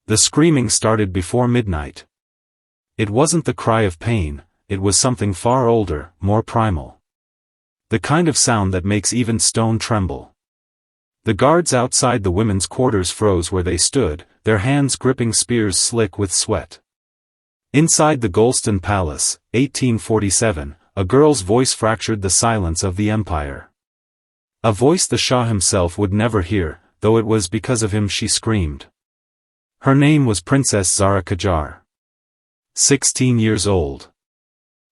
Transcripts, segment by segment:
The screaming started before midnight. It wasn't the cry of pain, it was something far older, more primal. The kind of sound that makes even stone tremble. The guards outside the women's quarters froze where they stood, their hands gripping spears slick with sweat. Inside the Golestan Palace, 1847, a girl's voice fractured the silence of the empire. A voice the Shah himself would never hear, though it was because of him she screamed. Her name was Princess Zara Qajar. 16 years old.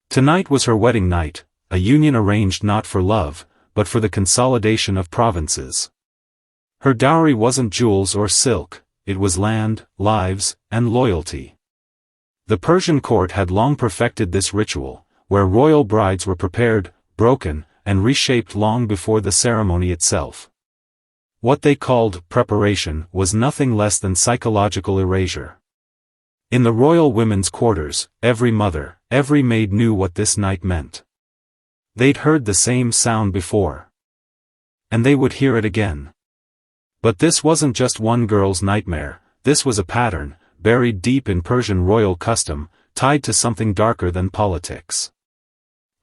Tonight was her wedding night, a union arranged not for love, but for the consolidation of provinces. Her dowry wasn't jewels or silk, it was land, lives, and loyalty. The Persian court had long perfected this ritual, where royal brides were prepared, broken, and reshaped long before the ceremony itself. What they called preparation was nothing less than psychological erasure. In the royal women's quarters, every mother, every maid knew what this night meant. They'd heard the same sound before. And they would hear it again. But this wasn't just one girl's nightmare, this was a pattern, buried deep in Persian royal custom, tied to something darker than politics.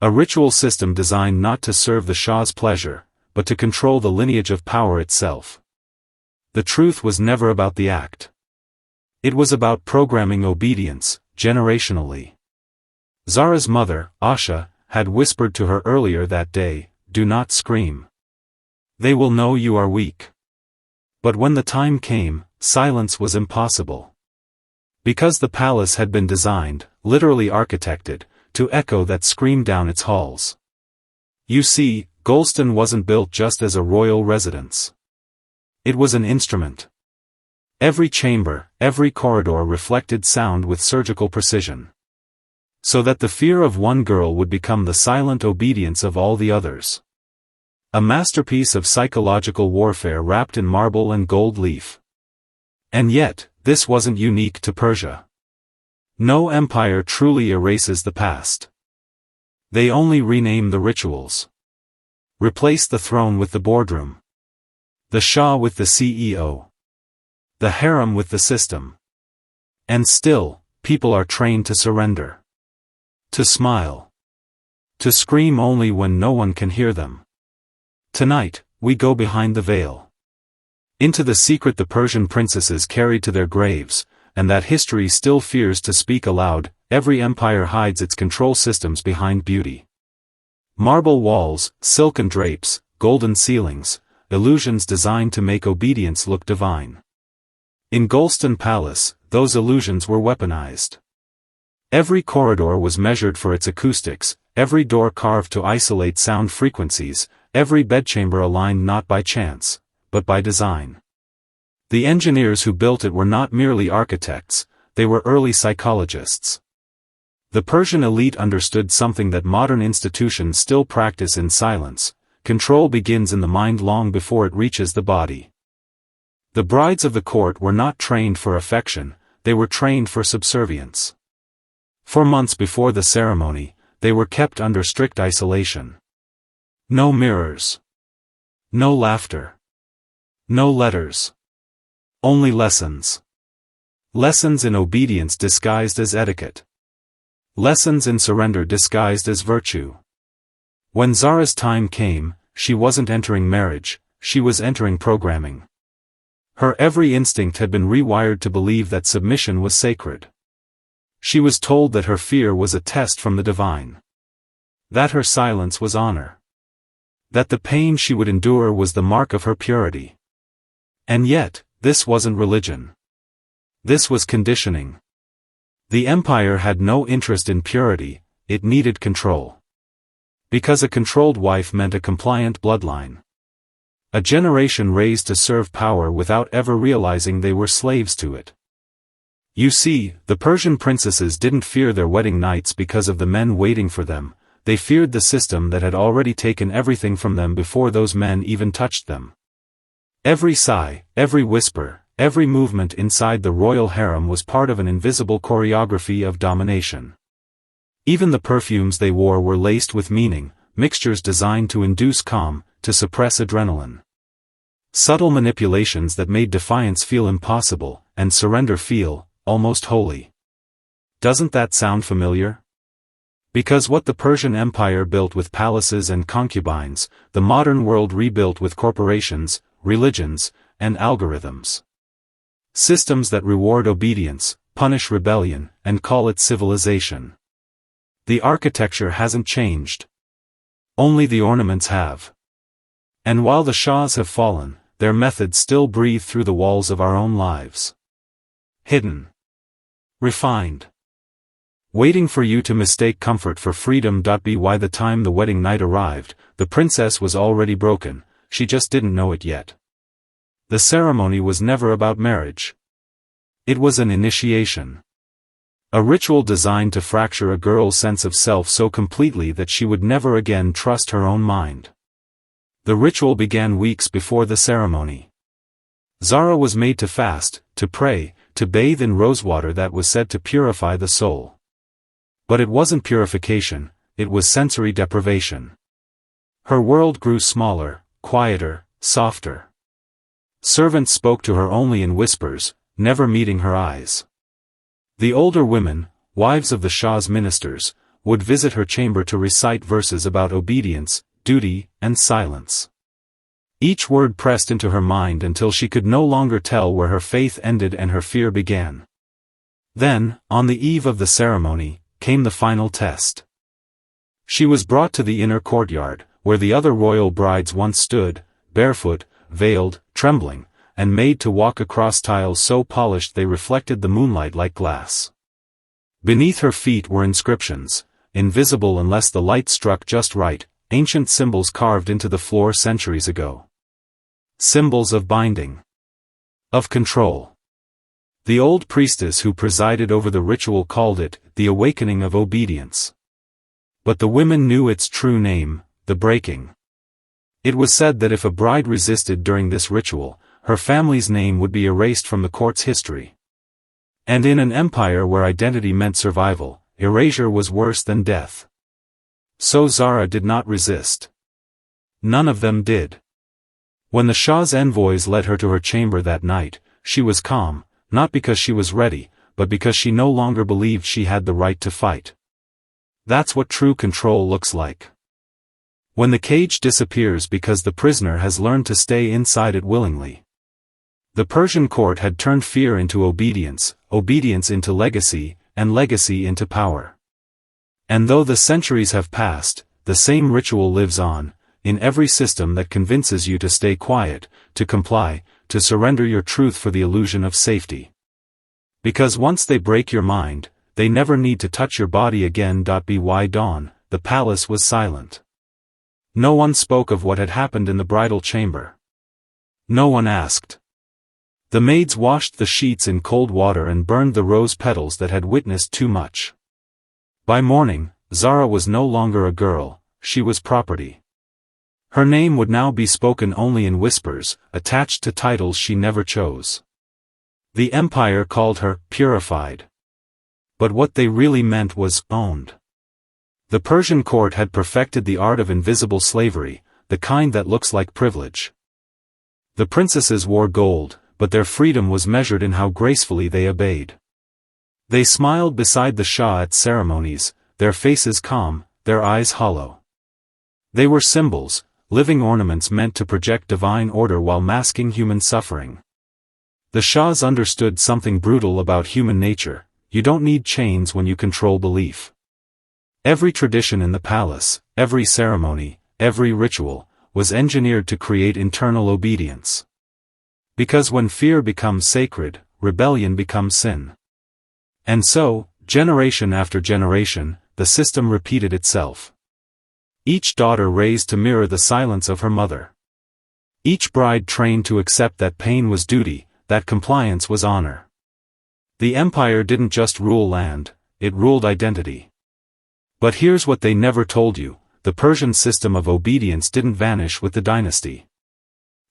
A ritual system designed not to serve the Shah's pleasure, but to control the lineage of power itself. The truth was never about the act. It was about programming obedience, generationally. Zara's mother, Asha, had whispered to her earlier that day, "Do not scream. They will know you are weak." But when the time came, silence was impossible. Because the palace had been designed, literally architected, to echo that scream down its halls. You see, Golestan wasn't built just as a royal residence. It was an instrument. Every chamber, every corridor reflected sound with surgical precision. So that the fear of one girl would become the silent obedience of all the others. A masterpiece of psychological warfare wrapped in marble and gold leaf. And yet, this wasn't unique to Persia. No empire truly erases the past. They only rename the rituals. Replace the throne with the boardroom. The Shah with the CEO. The harem with the system. And still, people are trained to surrender. To smile. To scream only when no one can hear them. Tonight, we go behind the veil. Into the secret the Persian princesses carried to their graves, and that history still fears to speak aloud. Every empire hides its control systems behind beauty. Marble walls, silken drapes, golden ceilings, illusions designed to make obedience look divine. In Golestan Palace, those illusions were weaponized. Every corridor was measured for its acoustics, every door carved to isolate sound frequencies, every bedchamber aligned not by chance, but by design. The engineers who built it were not merely architects, they were early psychologists. The Persian elite understood something that modern institutions still practice in silence: control begins in the mind long before it reaches the body. The brides of the court were not trained for affection, they were trained for subservience. For months before the ceremony, they were kept under strict isolation. No mirrors. No laughter. No letters. Only lessons. Lessons in obedience disguised as etiquette. Lessons in surrender disguised as virtue. When Zara's time came, she wasn't entering marriage, she was entering programming. Her every instinct had been rewired to believe that submission was sacred. She was told that her fear was a test from the divine. That her silence was honor. That the pain she would endure was the mark of her purity. And yet, this wasn't religion. This was conditioning. The empire had no interest in purity, it needed control. Because a controlled wife meant a compliant bloodline. A generation raised to serve power without ever realizing they were slaves to it. You see, the Persian princesses didn't fear their wedding nights because of the men waiting for them, they feared the system that had already taken everything from them before those men even touched them. Every sigh, every whisper, every movement inside the royal harem was part of an invisible choreography of domination. Even the perfumes they wore were laced with meaning, mixtures designed to induce calm, to suppress adrenaline. Subtle manipulations that made defiance feel impossible, and surrender feel, almost holy. Doesn't that sound familiar? Because what the Persian Empire built with palaces and concubines, the modern world rebuilt with corporations, religions, and algorithms. Systems that reward obedience, punish rebellion, and call it civilization. The architecture hasn't changed. Only the ornaments have. And while the Shahs have fallen, their methods still breathe through the walls of our own lives. Hidden. Refined. Waiting for you to mistake comfort for freedom. By the time the wedding night arrived, the princess was already broken, she just didn't know it yet. The ceremony was never about marriage. It was an initiation. A ritual designed to fracture a girl's sense of self so completely that she would never again trust her own mind. The ritual began weeks before the ceremony. Zara was made to fast, to pray, to bathe in rosewater that was said to purify the soul. But it wasn't purification, it was sensory deprivation. Her world grew smaller, quieter, softer. Servants spoke to her only in whispers, never meeting her eyes. The older women, wives of the Shah's ministers, would visit her chamber to recite verses about obedience, duty, and silence. Each word pressed into her mind until she could no longer tell where her faith ended and her fear began. Then, on the eve of the ceremony, came the final test. She was brought to the inner courtyard, where the other royal brides once stood, barefoot, veiled, trembling, and made to walk across tiles so polished they reflected the moonlight like glass. Beneath her feet were inscriptions, invisible unless the light struck just right, ancient symbols carved into the floor centuries ago. Symbols of binding. Of control. The old priestess who presided over the ritual called it, the awakening of obedience. But the women knew its true name, the breaking. It was said that if a bride resisted during this ritual, her family's name would be erased from the court's history. And in an empire where identity meant survival, erasure was worse than death. So Zara did not resist. None of them did. When the Shah's envoys led her to her chamber that night, she was calm, not because she was ready, but because she no longer believed she had the right to fight. That's what true control looks like. When the cage disappears because the prisoner has learned to stay inside it willingly. The Persian court had turned fear into obedience, obedience into legacy, and legacy into power. And though the centuries have passed, the same ritual lives on, in every system that convinces you to stay quiet, to comply, to surrender your truth for the illusion of safety. Because once they break your mind, they never need to touch your body again. By dawn, the palace was silent. No one spoke of what had happened in the bridal chamber. No one asked. The maids washed the sheets in cold water and burned the rose petals that had witnessed too much. By morning, Zara was no longer a girl, she was property. Her name would now be spoken only in whispers, attached to titles she never chose. The empire called her purified. But what they really meant was owned. The Persian court had perfected the art of invisible slavery, the kind that looks like privilege. The princesses wore gold, but their freedom was measured in how gracefully they obeyed. They smiled beside the Shah at ceremonies, their faces calm, their eyes hollow. They were symbols, living ornaments meant to project divine order while masking human suffering. The Shahs understood something brutal about human nature: you don't need chains when you control belief. Every tradition in the palace, every ceremony, every ritual, was engineered to create internal obedience. Because when fear becomes sacred, rebellion becomes sin. And so, generation after generation, the system repeated itself. Each daughter raised to mirror the silence of her mother. Each bride trained to accept that pain was duty, that compliance was honor. The empire didn't just rule land, it ruled identity. But here's what they never told you: the Persian system of obedience didn't vanish with the dynasty.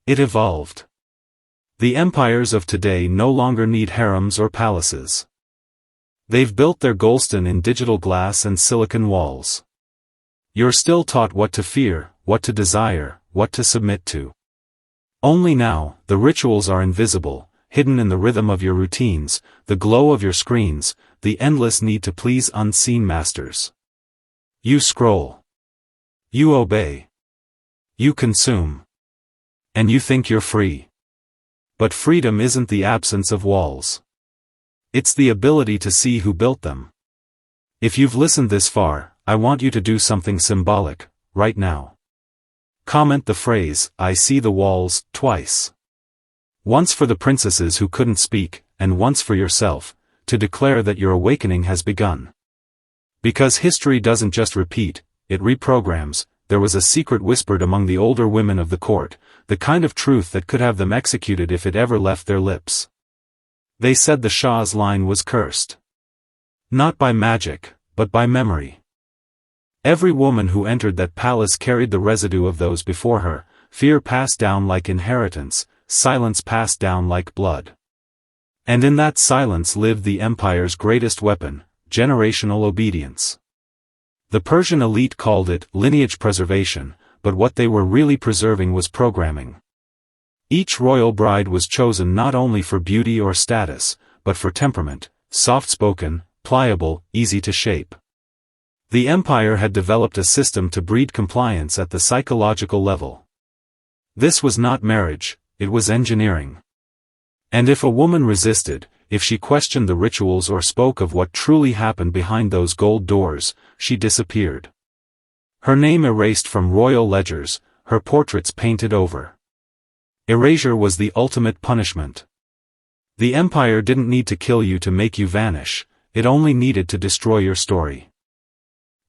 It evolved. The empires of today no longer need harems or palaces. They've built their Golestan in digital glass and silicon walls. You're still taught what to fear, what to desire, what to submit to. Only now, the rituals are invisible, hidden in the rhythm of your routines, the glow of your screens, the endless need to please unseen masters. You scroll. You obey. You consume. And you think you're free. But freedom isn't the absence of walls. It's the ability to see who built them. If you've listened this far, I want you to do something symbolic, right now. Comment the phrase, "I see the walls," twice. Once for the princesses who couldn't speak, and once for yourself, to declare that your awakening has begun. Because history doesn't just repeat, it reprograms. There was a secret whispered among the older women of the court, the kind of truth that could have them executed if it ever left their lips. They said the Shah's line was cursed. Not by magic, but by memory. Every woman who entered that palace carried the residue of those before her, fear passed down like inheritance, silence passed down like blood. And in that silence lived the empire's greatest weapon, generational obedience. The Persian elite called it lineage preservation, but what they were really preserving was programming. Each royal bride was chosen not only for beauty or status, but for temperament, soft-spoken, pliable, easy to shape. The empire had developed a system to breed compliance at the psychological level. This was not marriage, it was engineering. And if a woman resisted, if she questioned the rituals or spoke of what truly happened behind those gold doors, she disappeared. Her name erased from royal ledgers, her portraits painted over. Erasure was the ultimate punishment. The empire didn't need to kill you to make you vanish, it only needed to destroy your story.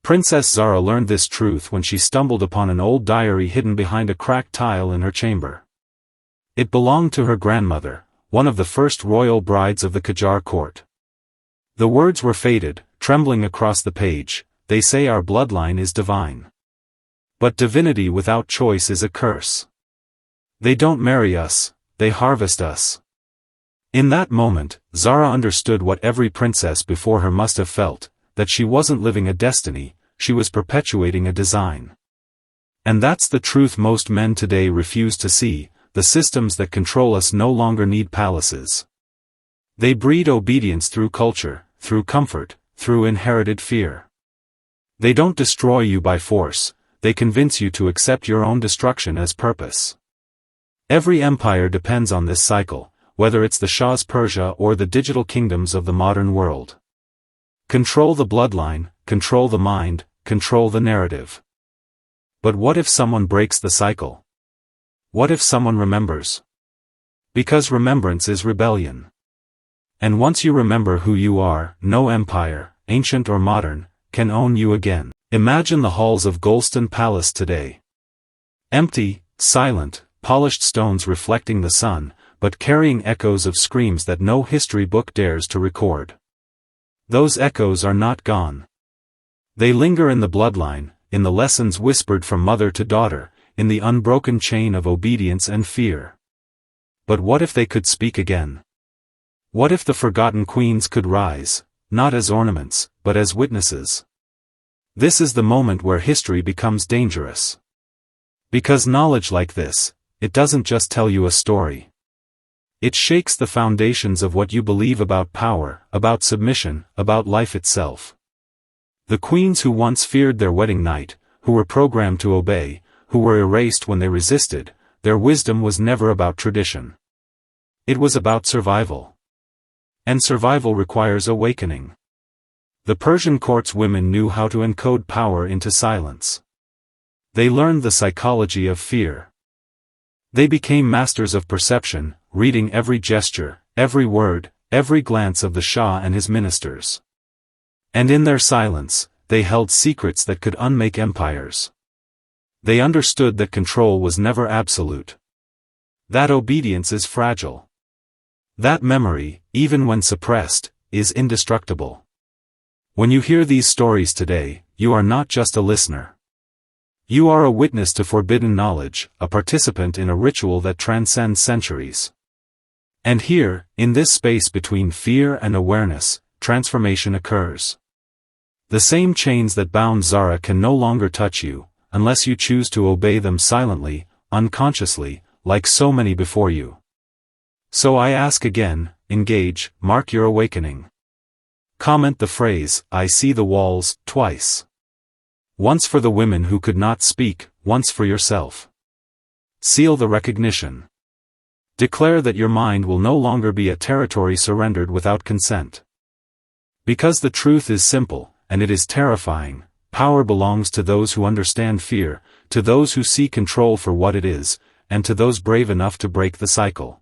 Princess Zara learned this truth when she stumbled upon an old diary hidden behind a cracked tile in her chamber. It belonged to her grandmother, one of the first royal brides of the Qajar court. The words were faded, trembling across the page, "They say our bloodline is divine. But divinity without choice is a curse. They don't marry us, they harvest us." In that moment, Zara understood what every princess before her must have felt, that she wasn't living a destiny, she was perpetuating a design. And that's the truth most men today refuse to see. The systems that control us no longer need palaces. They breed obedience through culture, through comfort, through inherited fear. They don't destroy you by force, they convince you to accept your own destruction as purpose. Every empire depends on this cycle, whether it's the Shah's Persia or the digital kingdoms of the modern world. Control the bloodline, control the mind, control the narrative. But what if someone breaks the cycle? What if someone remembers? Because remembrance is rebellion. And once you remember who you are, no empire, ancient or modern, can own you again. Imagine the halls of Golestan Palace today. Empty, silent, polished stones reflecting the sun, but carrying echoes of screams that no history book dares to record. Those echoes are not gone. They linger in the bloodline, in the lessons whispered from mother to daughter, in the unbroken chain of obedience and fear. But what if they could speak again? What if the forgotten queens could rise, not as ornaments, but as witnesses? This is the moment where history becomes dangerous. Because knowledge like this, it doesn't just tell you a story. It shakes the foundations of what you believe about power, about submission, about life itself. The queens who once feared their wedding night, who were programmed to obey, who were erased when they resisted, their wisdom was never about tradition. It was about survival. And survival requires awakening. The Persian court's women knew how to encode power into silence. They learned the psychology of fear. They became masters of perception, reading every gesture, every word, every glance of the Shah and his ministers. And in their silence, they held secrets that could unmake empires. They understood that control was never absolute. That obedience is fragile. That memory, even when suppressed, is indestructible. When you hear these stories today, you are not just a listener. You are a witness to forbidden knowledge, a participant in a ritual that transcends centuries. And here, in this space between fear and awareness, transformation occurs. The same chains that bound Zara can no longer touch you, unless you choose to obey them silently, unconsciously, like so many before you. So I ask again, engage, mark your awakening. Comment the phrase, "I see the walls," twice. Once for the women who could not speak, once for yourself. Seal the recognition. Declare that your mind will no longer be a territory surrendered without consent. Because the truth is simple, and it is terrifying, power belongs to those who understand fear, to those who see control for what it is, and to those brave enough to break the cycle.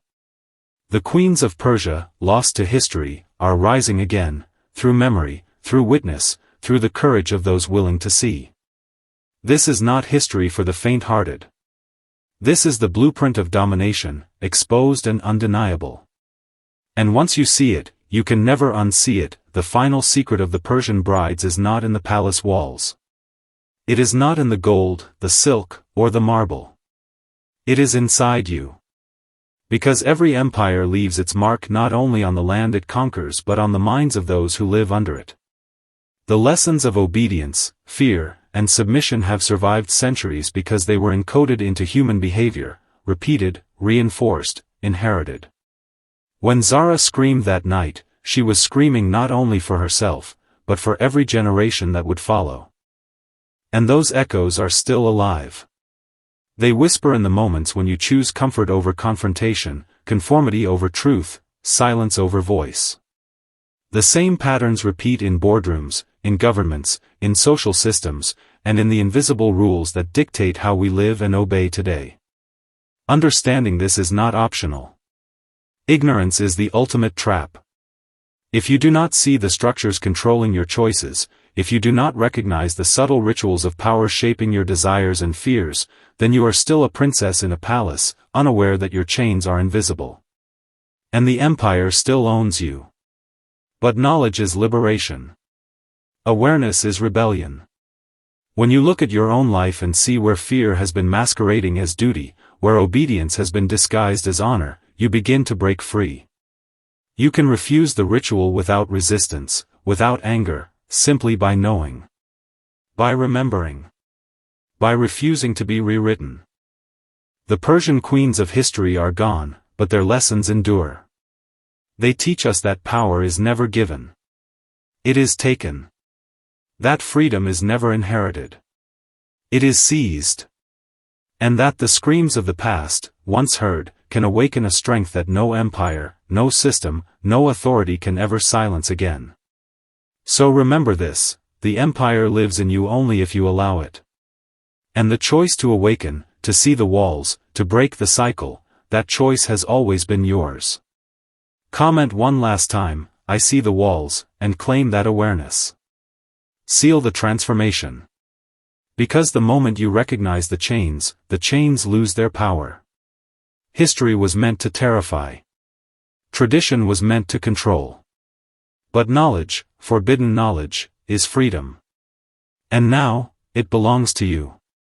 The queens of Persia, lost to history, are rising again, through memory, through witness, through the courage of those willing to see. This is not history for the faint-hearted. This is the blueprint of domination, exposed and undeniable. And once you see it, you can never unsee it. The final secret of the Persian brides is not in the palace walls. It is not in the gold, the silk, or the marble. It is inside you. Because every empire leaves its mark not only on the land it conquers but on the minds of those who live under it. The lessons of obedience, fear, and submission have survived centuries because they were encoded into human behavior, repeated, reinforced, inherited. When Zara screamed that night, she was screaming not only for herself, but for every generation that would follow. And those echoes are still alive. They whisper in the moments when you choose comfort over confrontation, conformity over truth, silence over voice. The same patterns repeat in boardrooms, in governments, in social systems, and in the invisible rules that dictate how we live and obey today. Understanding this is not optional. Ignorance is the ultimate trap. If you do not see the structures controlling your choices, if you do not recognize the subtle rituals of power shaping your desires and fears, then you are still a princess in a palace, unaware that your chains are invisible. And the empire still owns you. But knowledge is liberation. Awareness is rebellion. When you look at your own life and see where fear has been masquerading as duty, where obedience has been disguised as honor, you begin to break free. You can refuse the ritual without resistance, without anger, simply by knowing. By remembering. By refusing to be rewritten. The Persian queens of history are gone, but their lessons endure. They teach us that power is never given. It is taken. That freedom is never inherited. It is seized. And that the screams of the past, once heard, can awaken a strength that no empire, no system, no authority can ever silence again. So remember this, the empire lives in you only if you allow it. And the choice to awaken, to see the walls, to break the cycle, that choice has always been yours. Comment one last time, "I see the walls," and claim that awareness. Seal the transformation. Because the moment you recognize the chains lose their power. History was meant to terrify. Tradition was meant to control. But knowledge, forbidden knowledge, is freedom. And now, it belongs to you.